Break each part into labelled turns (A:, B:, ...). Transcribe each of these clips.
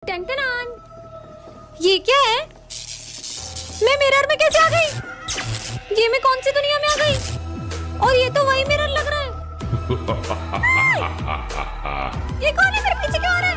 A: टन-टनान। ये क्या है? मैं मिरर में कैसे आ गई? ये मैं कौन सी दुनिया में आ गई? और ये तो वही मिरर लग रहा है। ये कौन है? मेरे पीछे क्यों आ रहा है?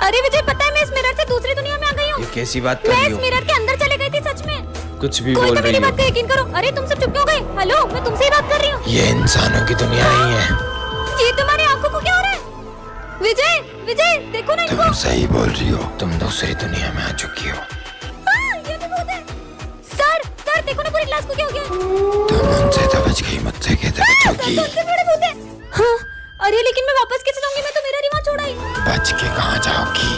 A: अरे विजय, पता है मैं इस मिरर से दूसरी दुनिया में आ गई हूँ।
B: ये कैसी बात कर
A: मैं
B: रही
A: इस
B: हो?
A: मिरर के अंदर चले गई थी सच में।
B: कुछ भी
A: कोई
B: बोल
A: तो
B: रही
A: मेरी
B: हो?
A: बात का यकीन करो। अरे तुम सब चुप क्यों गए? हेलो, मैं तुमसे ही बात कर रही हूँ।
B: ये इंसानों की दुनिया नहीं है।
A: ये तुम्हारी आंखों को क्या हो रहा है? विजय, विजय देखो ना इनको।
B: तुम सही बोल रही हो, तुम दूसरी दुनिया में आ चुकी हो।
A: ये तो भूत है। सर, सर देखो ना पूरी क्लास को क्या हो गया?
B: तुम उनसे तो बच गई, मुझसे कैसे बचोगी?
A: सबसे बड़े भूत है। हाँ, अरे लेकिन मैं वापस कैसे जाऊंगी? मैं तो मिरर ही वहाँ छोड़ आई।
B: बच के कहाँ जाओगी?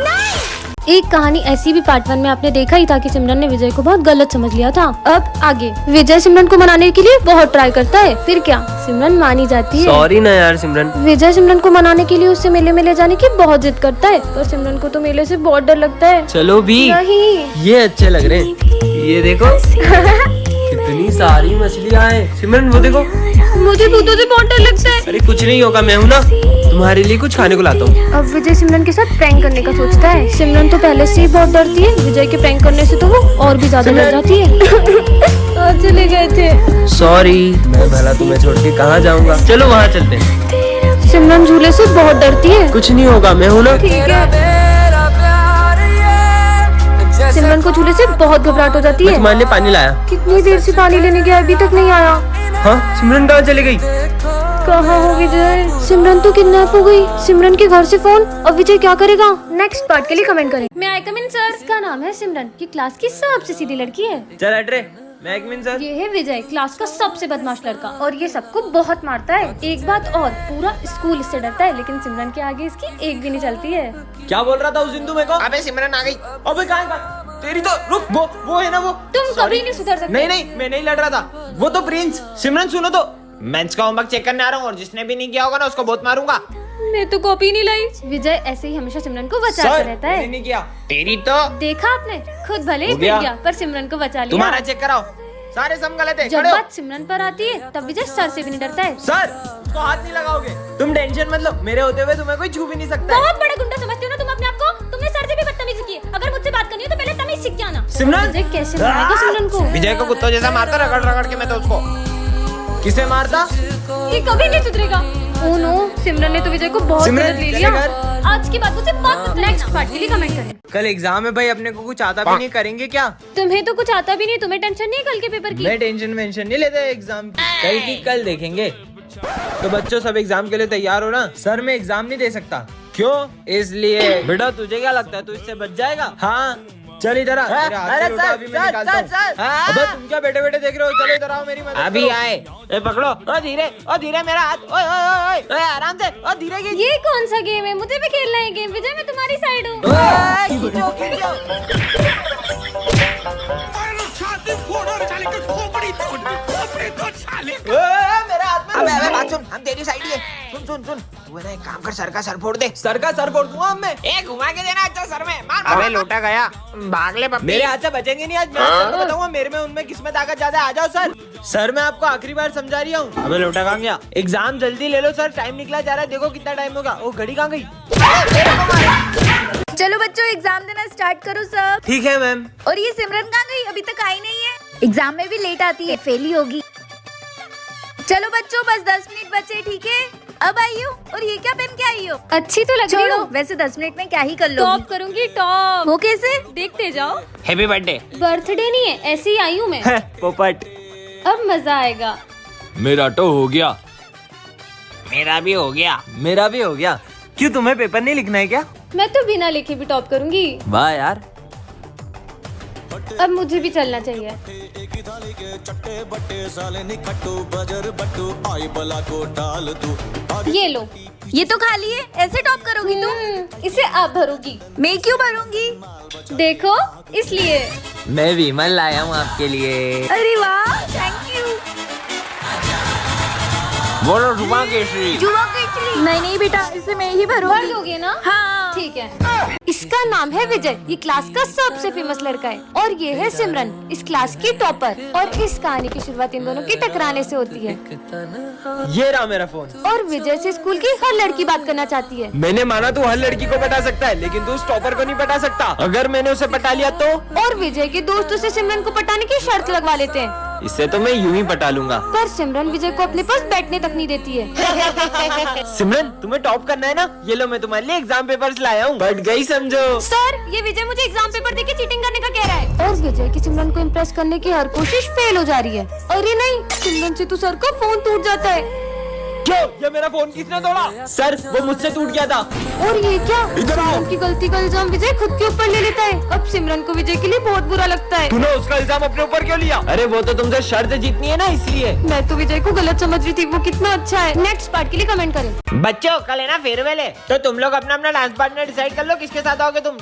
A: नहीं। एक कहानी ऐसी भी पार्ट 1 में आपने देखा ही था कि सिमरन ने विजय को बहुत गलत समझ लिया था। अब आगे विजय सिमरन को मनाने के लिए बहुत ट्राई करता है, फिर क्या सिमरन मानी जाती है।
C: सॉरी ना यार सिमरन।
A: विजय सिमरन को मनाने के लिए उससे मेले में ले जाने की बहुत जिद करता है, पर सिमरन को तो मेले से बहुत डर लगता है।
C: चलो भी,
A: नहीं।
C: ये अच्छे लग रहे हैं। ये देखो कितनी सारी मछलियाँ हैं। सिमरन वो देखो।
A: मुझे भूतों से बहुत डर लगता है।
C: अरे कुछ नहीं होगा, मैं हूँ ना, तुम्हारे लिए कुछ खाने को लाता हूँ।
A: अब विजय सिमरन के साथ प्रैंक करने का सोचता है। सिमरन तो पहले से ही बहुत डरती है, विजय के प्रैंक करने से तो वो और भी ज्यादा डर जाती है। चले गए थे।
C: सॉरी, मैं भला तुम्हें छोड़ के कहाँ जाऊँगा। चलो वहाँ चलते हैं।
A: सिमरन झूले से बहुत डरती है।
C: कुछ नहीं होगा, मैं हूँ ना।
A: ठीक है। सिमरन को झूले से बहुत घबराहट हो जाती
C: मैं
A: है।
C: तुम्हारे लिए पानी लाया।
A: कितनी देर से पानी लेने गया, अभी तक नहीं आया।
C: हाँ, सिमरन कहाँ चली गई?
A: कहाँ हो विजय? सिमरन तो किडनैप हो गई। सिमरन के घर से फोन। अब विजय क्या करेगा? नेक्स्ट पार्ट के लिए कमेंट करें। मैं आई कम इन सर। इसका नाम है सिमरन, ये क्लास की सबसे सीधी लड़की है।
C: चल हट रे, मैं एक मिनट सर।
A: ये है विजय, क्लास का सबसे बदमाश लड़का, और ये सबको बहुत मारता है। एक बात और, पूरा स्कूल इससे डरता है, लेकिन सिमरन के आगे इसकी एक भी नहीं चलती है।
C: क्या बोल रहा था उस दिन तू मेरे को?
B: अबे सिमरन आ गई।
C: अबे कहाँ? तेरी तो रुक, वो है ना वो।
A: तुम कभी नहीं सुधर सकते।
C: नहीं, मैं नहीं लड़ रहा था, वो तो प्रिंस। सिमरन सुनो तो, मैं इसका होमवर्क चेक करने आ रहा हूँ और जिसने भी नहीं किया होगा ना उसको बहुत मारूंगा।
A: मैं तो कॉपी नहीं लाई। विजय ऐसे ही हमेशा सिमरन को बचाता रहता है।
C: नहीं किया। तेरी तो
A: देखा आपने, खुद भले ही
C: हो गया।
A: गिर गया पर सिमरन को बचा लिया।
C: तुम्हारा चेक कराओ, सारे सम गलत है।
A: जब
C: खड़े हो।
A: बात सिमरन पर आती है तब विजय सर से भी नहीं डरता है।
C: सर, उसको हाथ नहीं लगाओगे। तुम टेंशन मत लो, मेरे होते हुए तुम्हें कोई छू भी नहीं सकता है।
A: बहुत बड़ा गुंडा समझते हो ना तुम अपने आप को? तुमने सर से भी बदतमीजी की है। अगर मुझसे बात करनी हो तो पहले तमीज सीख के आना।
C: सिमरन!
A: विजय कैसे मारेगा सिमरन को?
C: विजय को कुत्तों जैसा मारता, रगड़ रगड़ के मैं तो उसको। किसे मारता?
A: ये कभी नहीं सुधरेगा। ओह नो, सिमरन ने तो विजय को बहुत
C: सिमरन,
A: गलत ले लिया।
C: चले घर।
A: आज की बात मुझसे बात। नेक्स्ट पार्ट के लिए कमेंट करें।
C: कल एग्जाम है भाई, अपने को कुछ आता भी नहीं, करेंगे क्या?
A: तुम्हें तो कुछ आता भी नहीं, तुम्हें टेंशन नहीं है कल के पेपर की?
C: मैं टेंशन नहीं लेते एग्जाम की, कल की कल देखेंगे। तो बच्चों सब एग्जाम के लिए तैयार हो ना? सर मैं एग्जाम नहीं दे सकता। क्यों? इसलिए बेटा तुझे क्या लगता है तू इससे बच जाएगा? हाँ चल इधर आ। तेरे हाथ से लोटा अभी मैं निकालता हूँ। अबे तुम क्या बैठे बैठे देख रहे हो? चलो इधर आओ, मेरी मदद अभी आए। ए पकड़ो, ओ धीरे मेरा हाथ। ओए आराम से, ओ धीरे खींच।
A: ये कौन सा गेम है? मुझे भी खेलना है गेम। विजय मैं तुम्हारी साइड हूँ।
C: खींचो। मेरा हाथ में।
B: अबे बात सुन, हम तेरी साइड ही है। सुन तू है ना, एक काम कर, सर का सर फोड़ दे।
C: सर का सर फोड़ दूंगा मैं।
B: घुमा के देना अच्छा सर में। मार। अबे लोटा गया, भाग ले पप्पी।
C: मेरे हाथ से बचेंगे नहीं आज। मैं सर को बताऊंगा मेरे में उनमें किसमें ताकत ज्यादा है। आ जाओ सर। सर मैं आपको आखिरी बार समझा रही हूँ। अबे लोटा कहाँ गया? एग्जाम जल्दी ले लो सर, टाइम निकला जा रहा है। देखो कितना टाइम होगा। ओ घड़ी कहाँ गई?
D: चलो बच्चों, एग्जाम देना स्टार्ट करो सब।
C: ठीक है मैम।
D: और ये सिमरन कहाँ गई? अभी तक आई नहीं है। एग्जाम में भी लेट आती है, फेल ही होगी। चलो बच्चों, बस 10 मिनट बचे, ठीक है? अब आई हो। और ये क्या पहन के आई हो?
A: अच्छी तो लग रही
D: छोड़ो,
A: हो।
D: वैसे 10 मिनट में क्या ही कर लो।
A: टॉप करूंगी, टॉप।
D: वो कैसे?
A: देखते जाओ।
B: Happy birthday.
A: बर्थडे नहीं है, ऐसे ही आई हूँ मैं।
C: पोपट।
A: अब मजा आएगा।
C: मेरा तो हो गया।
B: मेरा भी हो गया।
C: मेरा भी हो गया। क्यों, तुम्हें पेपर नहीं लिखना है क्या?
A: मैं तो बिना लिखे भी टॉप करूंगी।
C: वाह यार।
A: अब मुझे भी चलना चाहिए। ये लो।
D: ये तो खाली है, ऐसे टॉप करोगी तुम?
A: इसे आप भरोगी।
D: मैं क्यों भरूंगी?
A: देखो, इसलिए।
C: मैं विमल लाया हूँ आपके लिए।
D: अरे वाह, थैंक यू।
B: बोलो जुमा केसरी।
D: जुआ केसरी। नहीं बेटा, इसे मैं ही
A: भर
D: भरूंगी।
A: दोगे ना?
D: हाँ।
A: ठीक है। इस इसका नाम है विजय, ये क्लास का सबसे फेमस लड़का है। और ये है सिमरन, इस क्लास की टॉपर। और इस कहानी की शुरुआत इन दोनों की टकराने से होती है।
C: ये रहा मेरा फोन।
A: और विजय से स्कूल की हर लड़की बात करना चाहती है।
C: मैंने माना तू हर लड़की को पटा सकता है, लेकिन तू उस टॉपर को नहीं पटा सकता। अगर मैंने उसे पटा लिया तो?
A: और विजय के दोस्त उसे सिमरन को पटाने की शर्त लगवा लेते हैं।
C: इससे तो मैं यूं ही पटा लूंगा।
A: पर सिमरन विजय को अपने पास बैठने तक नहीं देती है।
C: सिमरन, तुम्हें टॉप करना है ना? ये लो, मैं तुम्हारे लिए एग्जाम पेपर्स लाया हूँ। बट गई समझो।
A: सर, ये विजय मुझे एग्जाम पेपर देके चीटिंग करने का कह रहा है। और विजय की सिमरन को इम्प्रेस करने की हर कोशिश फेल हो जा रही है। अरे नहीं, सिमरन से तो सर का फोन टूट जाता है।
C: क्यों? ये मेरा फोन किसने तोड़ा? सर, वो मुझसे टूट गया था।
A: और ये क्या?
C: इधर आओ।
A: सिमरन की गलती का इल्जाम विजय खुद के ऊपर ले लेता है। अब सिमरन को विजय के लिए बहुत बुरा लगता है।
C: तूने उसका इल्जाम अपने ऊपर क्यों लिया? अरे वो तो तुमसे शर्त जीतनी है ना, इसलिए।
A: मैं तो विजय को गलत समझ रही थी, वो कितना अच्छा है। नेक्स्ट पार्ट के लिए कमेंट करें।
C: बच्चों, कल है ना फेयरवेल है, तो तुम लोग अपना अपना डांस पार्टनर डिसाइड कर लो, किसके साथ आओगे तुम।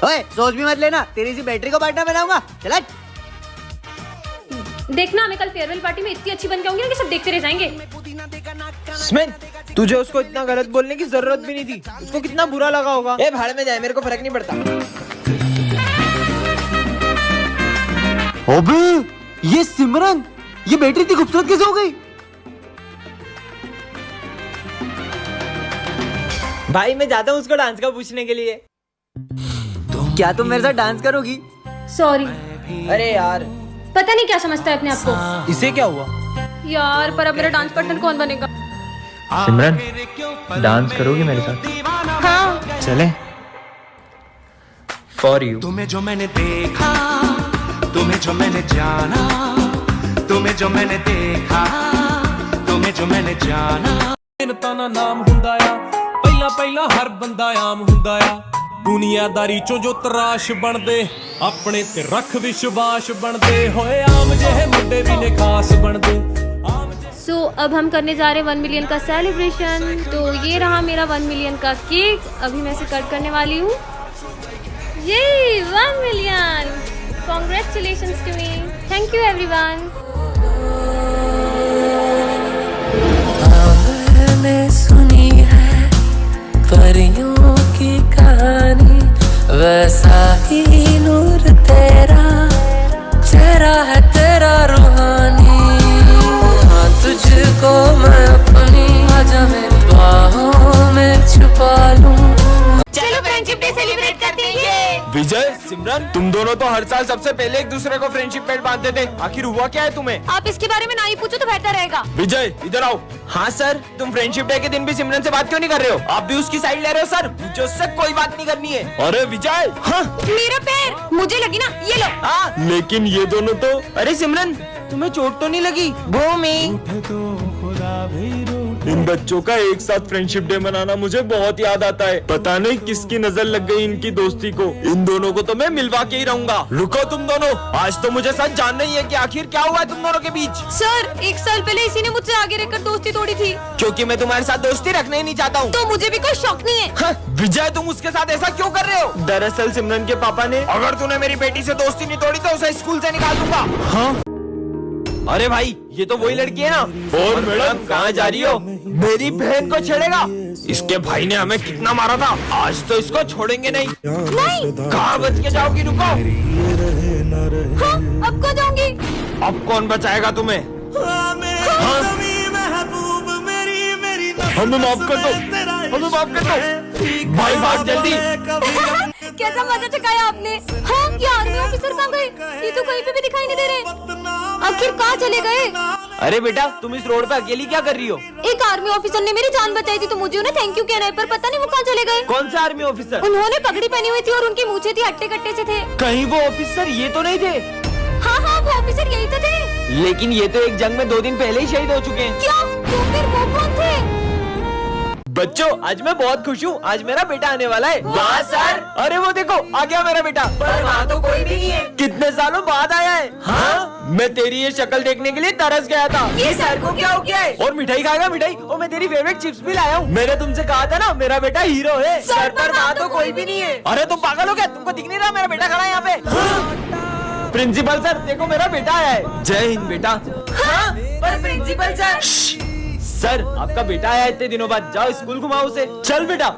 B: ओए, सोच भी मत लेना, तेरी सी बैटरी को पार्टनर बनाऊंगा। चल
A: देखना, मैं कल फेयरवेल पार्टी में इतनी अच्छी बन के आऊंगी ना कि सब देखते रह जाएंगे।
C: स्मिथ, तुझे उसको इतना गलत बोलने की जरूरत भी नहीं थी। उसको कितना बुरा लगा होगा। ए भाड़ में जाए, मेरे को फर्क नहीं पड़ता।
B: अबे, ये सिमरन, ये बैटरी इतनी खूबसूरत कैसे हो गई?
C: भाई, मैं जाता हूँ उसको डांस का पूछने के लिए।
B: क्या तुम मेरे साथ डांस करोगी?
A: सॉरी,
C: अरे यार,
A: पता नहीं क्या समझता है अपने आप को।
C: इसे क्या हुआ?
A: यार, पर अब मेरा डांस पार्टनर कौन बनेगा?
C: सिमरन, डांस करोगी मेरे साथ?
A: हाँ।
C: चले। For you.
E: तुम्हें जो मैंने देखा, तुम्हें जो मैंने जाना, तुम्हें जो मैंने देखा, तुम्हें जो मैंने जाना।
F: ਮਿਹਨਤਾਂ ਦਾ ਨਾਮ ਹੁੰਦਾ ਆ, ਪਹਿਲਾਂ ਪਹਿਲਾਂ ਹਰ ਬੰਦਾ ਆਮ ਹੁੰਦਾ ਆ। ਦੁਨੀਆਦਾਰੀ ਚੋਂ ਜੋ ਤਰਾਸ਼ ਬਣਦੇ, ਆਪਣੇ ਤੇ ਰੱਖ ਵਿਸ਼ਵਾਸ ਬਣਦੇ ਹੋਏ। ਆਮ ਜਿਹੇ ਮੁੰਡੇ ਵੀ ਨੇ ਖਾਸ ਬਣਦੇ।
A: सो अब हम करने जा रहे हैं 1 मिलियन का सेलिब्रेशन। तो ये रहा मेरा 1 मिलियन का केक। अभी मैं इसे कट करने वाली हूँ। ये 1 million, congratulations to me. Thank you everyone.
G: मैंने सुनी है परियों की कहानी, वैसा ही नूर तेरा, चेहरा है तेरा रूहानी। हाँ, तुझको मैं अपनी आजा मेरी बाहों में छुपा लूं।
A: चलो फ्रेंडशिप डे सेलिब्रेट करते हैं।
C: विजय, सिमरन, तुम दोनों तो हर साल सबसे पहले एक दूसरे को फ्रेंडशिप बैंड बांधते थे। आखिर हुआ क्या है तुम्हें?
A: आप इसके बारे में ना ही पूछो तो बेहतर रहेगा।
C: विजय, इधर आओ। हाँ सर, तुम फ्रेंडशिप डे के दिन भी सिमरन से बात क्यों नहीं कर रहे हो? आप भी उसकी साइड ले रहे हो सर। मुझे उससे कोई बात नहीं करनी है। अरे विजय। हाँ,
A: मेरा पैर, मुझे लगी ना, ये लो।
C: हाँ, लेकिन ये दोनों तो। अरे सिमरन, तुम्हें चोट तो नहीं लगी? भूमि, इन बच्चों का एक साथ फ्रेंडशिप डे मनाना मुझे बहुत याद आता है। पता नहीं किसकी नजर लग गई इनकी दोस्ती को। इन दोनों को तो मैं मिलवा के ही रहूंगा। रुको तुम दोनों, आज तो मुझे सच जानना ही है कि आखिर क्या हुआ है तुम दोनों के बीच।
A: सर, 1 साल पहले इसी ने मुझसे आगे रहकर दोस्ती तोड़ी थी।
C: क्योंकि मैं तुम्हारे साथ दोस्ती रखना ही नहीं चाहता हूँ।
A: तो मुझे भी कोई शौक नहीं है।
C: हाँ, विजय, तुम उसके साथ ऐसा क्यों कर रहे हो? दरअसल सिमरन के पापा ने, अगर तूने मेरी बेटी से दोस्ती नहीं तोड़ी तो उसे स्कूल से निकाल दूंगा। हाँ? अरे भाई, ये तो वही लड़की है ना। और मैडम, कहाँ जा रही हो? मेरी बहन को छेड़ेगा? इसके भाई ने हमें कितना मारा था, आज तो इसको छोड़ेंगे नहीं। कहाँ बच के जाओगी? रुको।
A: हाँ, अब कहाँ जाऊंगी?
C: अब कौन बचाएगा तुम्हें? हाँ? हमें माफ कर दो, हमें माफ कर दो। भाई भाग जल्दी।
A: कैसा मजा चकाया आपने। हाँ, ये आर्मी ऑफिसर कहाँ गए? ये तो कहीं पे भी दिखाई नहीं दे रहे। आखिर कहाँ चले गए?
C: अरे बेटा, तुम इस रोड पे अकेली क्या कर रही हो?
A: एक आर्मी ऑफिसर ने मेरी जान बचाई थी, तो मुझे उन्हें थैंक यू कहना है, पर पता नहीं वो कहाँ चले गए।
C: कौन सा आर्मी ऑफिसर?
A: उन्होंने पगड़ी पहनी हुई थी और उनकी मूछें थी हट्टे कट्टे से थे।
C: कहीं वो ऑफिसर ये तो नहीं थे?
A: हाँ हाँ, वो ऑफिसर यही तो थे।
C: लेकिन ये तो एक जंग में 2 दिन पहले ही शहीद हो चुके हैं।
A: क्या? तो फिर वो कौन थे?
C: बच्चों, आज मैं बहुत खुश हूँ। आज मेरा बेटा आने वाला है। वाह सर! अरे वो देखो, आ गया मेरा बेटा। पर वहाँ तो कोई भी नहीं है। कितने सालों बाद आया है। हाँ? मैं तेरी ये शक्ल देखने के लिए तरस गया था।
A: ये सर को क्या हो गया है?
C: और मिठाई खाएगा मिठाई? और मैं तेरी फेवरेट चिप्स भी लाया हूँ। मैंने तुमसे कहा था ना, मेरा बेटा हीरो है।
A: सर, पर वहाँ तो कोई भी नहीं है।
C: अरे तुम पागल हो क्या? तुमको दिख नहीं रहा मेरा बेटा खड़ा है यहाँ पे? प्रिंसिपल सर, देखो मेरा बेटा आया है। जय हिंद बेटा।
A: हाँ, पर प्रिंसिपल सर।
C: सर, आपका बेटा आया इतने दिनों बाद। जाओ स्कूल घुमाओ उसे। चल बेटा।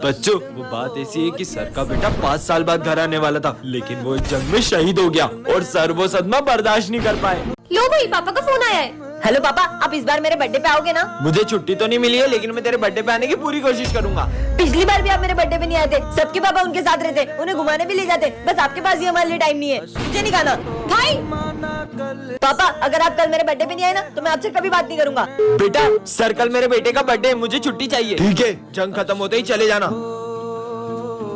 C: बच्चों वो बात ऐसी है कि सर का बेटा 5 साल बाद घर आने वाला था, लेकिन वो जंग में शहीद हो गया और सर वो सदमा बर्दाश्त नहीं कर पाए।
A: लो भाई, पापा का फोन आया है।
H: हेलो पापा, आप इस बार मेरे बर्थडे पे आओगे ना?
C: मुझे छुट्टी तो नहीं मिली है, लेकिन मैं तेरे बर्थडे पे आने की पूरी कोशिश करूंगा।
H: पिछली बार भी आप मेरे बर्थडे पे नहीं आए थे। सबके पापा उनके साथ रहते, उन्हें घुमाने भी ले जाते। बस आपके पास ही हमारे लिए टाइम नहीं है। मुझे नहीं खाना भाई। पापा अगर आप कल मेरे बर्थडे पे नहीं आए ना तो मैं आपसे कभी बात नहीं करूंगा।
C: बेटा सर कल मेरे बेटे का बर्थडे है, मुझे छुट्टी चाहिए। ठीक है, जंग खत्म होते ही चले जाना।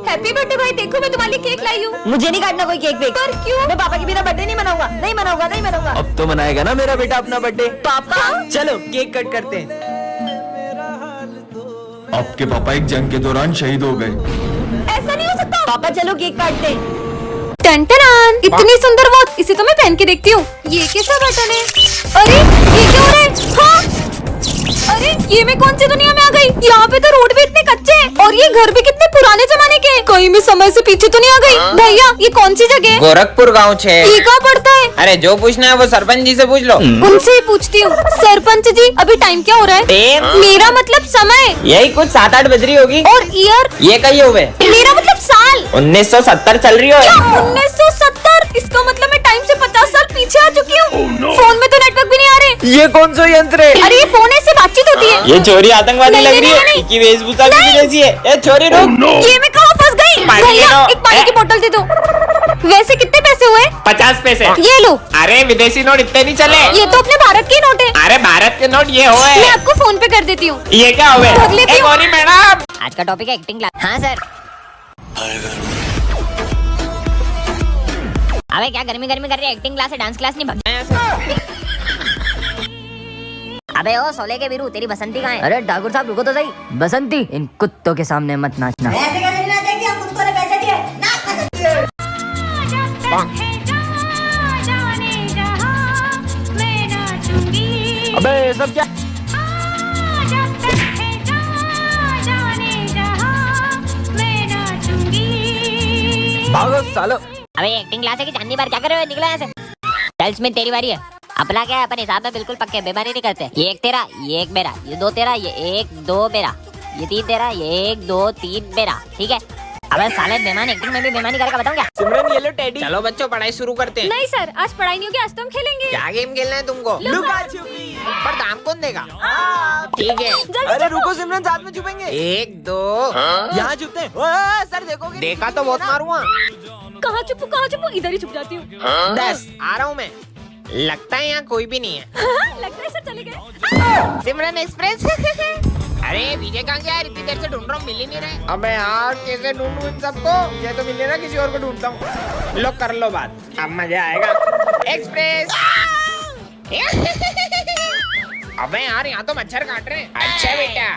A: हैप्पी बर्थडे भाई, देखो मैं तुम्हारे लिए केक लाई हूँ।
H: मुझे नहीं काटना कोई केक वेक।
A: पर क्यों?
H: मैं पापा की बिना बर्थडे नहीं मनाऊंगा, नहीं मनाऊंगा, नहीं मनाऊंगा।
C: अब तो मनाएगा ना मेरा बेटा अपना बर्थडे।
H: पापा
C: चलो केक कट करते हैं। आपके पापा एक जंग के दौरान शहीद हो गए।
A: ऐसा नहीं हो सकता।
H: पापा चलो केक काटते हैं।
A: टन-टन-टन, इतनी सुंदर वॉच, इसे तो मैं पहन के देखती हूँ। ये कैसा बटन है? अरे ये क्या हो रहा है? हाँ? अरे ये मैं कौन सी दुनिया में आ गई? यहाँ पे तो रोड भी इतने कच्चे हैं और ये घर भी कितने पुराने जमाने के हैं। कहीं मैं समय से पीछे तो नहीं आ गई? भैया ये कौन सी जगह है?
I: गोरखपुर गाँव 6।
A: ये कहाँ पड़ता है?
I: अरे जो पूछना है वो सरपंच जी से पूछ लो।
A: उनसे ही पूछती हूँ। सरपंच जी अभी टाइम क्या हो रहा है?
I: टेम?
A: मेरा मतलब समय।
I: यही कुछ 7-8 बज रही होगी।
A: और ईयर?
I: ये कही हुए
A: मेरा मतलब साल।
I: 1970 चल रही हो।
A: 1970? इसका मतलब मैं टाइम से 50 साल पीछे आ चुकी हूँ। फोन में तो नेटवर्क भी नहीं आ रहे।
C: ये कौन सा यंत्र है?
A: अरे ये फोन है, इससे बातचीत होती है।
I: ये छोरी आतंकवादी
A: नहीं,
I: लग रही है।
A: नहीं,
I: इसकी वेशभूषा भी जैसी है। ये छोरी रुक।
A: ये मैं कहाँ फंस गई?
I: पानी
A: भैया
I: ले लो।
A: एक पानी की बोतल दे दो। वैसे कितने पैसे हुए?
I: 50 पैसे।
A: ये लो।
I: अरे विदेशी नोट इतने नहीं चले।
A: ये तो अपने भारत के नोट है।
I: अरे भारत के नोट ये हुए।
A: मैं आपको फोन पे कर देती हूँ।
I: ये क्या हुए?
A: कर लेती हूँ।
I: मैडम
H: आज का टॉपिक है एक्टिंग क्लास। हाँ सर। अबे क्या गर्मी गर्मी कर रही है? एक्टिंग क्लास है, डांस क्लास नहीं। अबे ओ सोले के वीरू, तेरी बसंती कहाँ है? अरे ठाकुर साहब रुको तो सही। बसंती इन कुत्तों के सामने मत नाचना। ऐसे कैसे नाचेंगे? हम कुत्तों ने पैसे दिए।
C: अबे सब क्या? भागो सालो।
H: अबे एक्टिंग क्लास है कि चांदी बार क्या कर रहे हो? निकलो यहाँ से। चल स्मिथ तेरी बारी है। अपना क्या है, अपन हिसाब में बिल्कुल पक्के, बेईमानी नहीं करते। ये एक तेरा, ये एक मेरा, ये 2 तेरा, ये 1 2 मेरा, ये 3 तेरा, ये 1 2 3 मेरा। ठीक है? अबे साले बेईमान एक्टिंग में भी बेईमानी करके बताऊं क्या?
C: सिमरन ये लो टेडी।
I: चलो बच्चों पढ़ाई शुरू करते हैं।
A: नहीं सर, आज पढ़ाई नहीं होगी, आज तो हम खेलेंगे।
I: क्या गेम खेलना है तुमको?
C: लुका छुपी।
I: पर दाम कौन देगा? ठीक है।
C: अरे रुको सिमरन, साथ में छुपेंगे।
I: 1 2।
C: यहाँ छुपते हैं। ओए, सर देखोगे?
I: देखा तो बहुत मारूंगा।
A: कहाँ छुपू, कहाँ छुपू? इधर ही छुप जाती हूँ।
I: 10 आ रहा हूँ मैं। लगता है यहाँ कोई भी नहीं है।
A: लगता है सर चले गए।
I: सिमरन एक्सप्रेस। अरे विजय कहाँ गया यार? इतनी देर से ढूंढ रहा हूँ, मिल ही नहीं रहे। अबे यार कैसे ढूंढूं इन सबको? ये तो मिल नहीं रहा, किसी और को ढूंढता हूँ। लो कर लो बात, अब मजा आएगा। एक्सप्रेस। अबे यार यहाँ तो मच्छर काट रहे हैं। अच्छा बेटा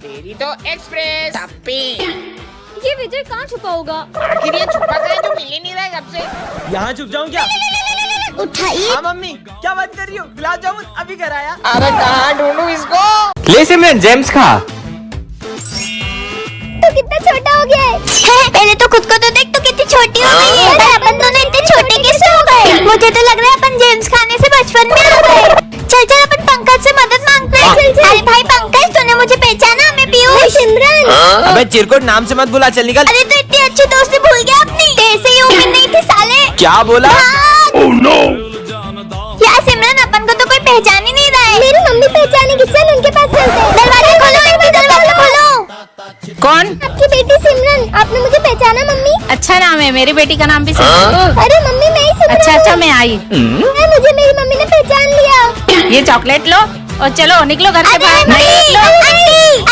I: तेरी तो एक्सप्रेस अप्पी।
A: ये विजय कहाँ छुपा होगा?
I: आखिर ये छुपा कहाँ है जो मिल ही नहीं रहा है कब से?
C: यहाँ छुप जाऊँ क्या?
A: उठाइए।
C: हाँ मम्मी, क्या बात कर रही हो? गुलाब जामुन अभी कराया।
I: अरे कहाँ ढूंढूं इसको? ले सिमरन जेम्स खा।
J: तो कितना छोटा हो गया है? पहले तो खुद को तो देख, तो कितनी छोटी हो गई है। अरे अपन दोनों इतने छोटे कैसे हो गए? मुझे तो लग रहा है अपन जेम्स खाने से बचपन में आ गए। चल चल अपन पंकज से मदद मांगते हैं। अरे भाई पंकज, तूने मुझे पहचाना? मैं पीयूष। सिमरन।
C: अबे चिरकुट नाम से मत बुला, चल निकल।
J: अरे तो इतनी अच्छी दोस्ती भूल गया अपनी? तेरे से ये उम्मीद नहीं थी साले।
C: क्या बोला?
J: यार सिमरन, अपन को तो कोई पहचान ही नहीं रहा है। मेरी मम्मी पहचानेगी, चल उनके पास चलते हैं। दरवाजा खोलो, इनका दरवाजा खोलो।
H: कौन?
J: आपकी बेटी सिमरन। आपने मुझे पहचाना मम्मी?
H: अच्छा नाम है, मेरी बेटी का नाम भी सिमरन।
J: अरे मम्मी मैं ही सिमरन।
H: अच्छा मैं आई।
J: मुझे मेरी मम्मी ने पहचान लिया।
H: ये चॉकलेट लो और चलो निकलो घर से बाहर।
J: आंटी,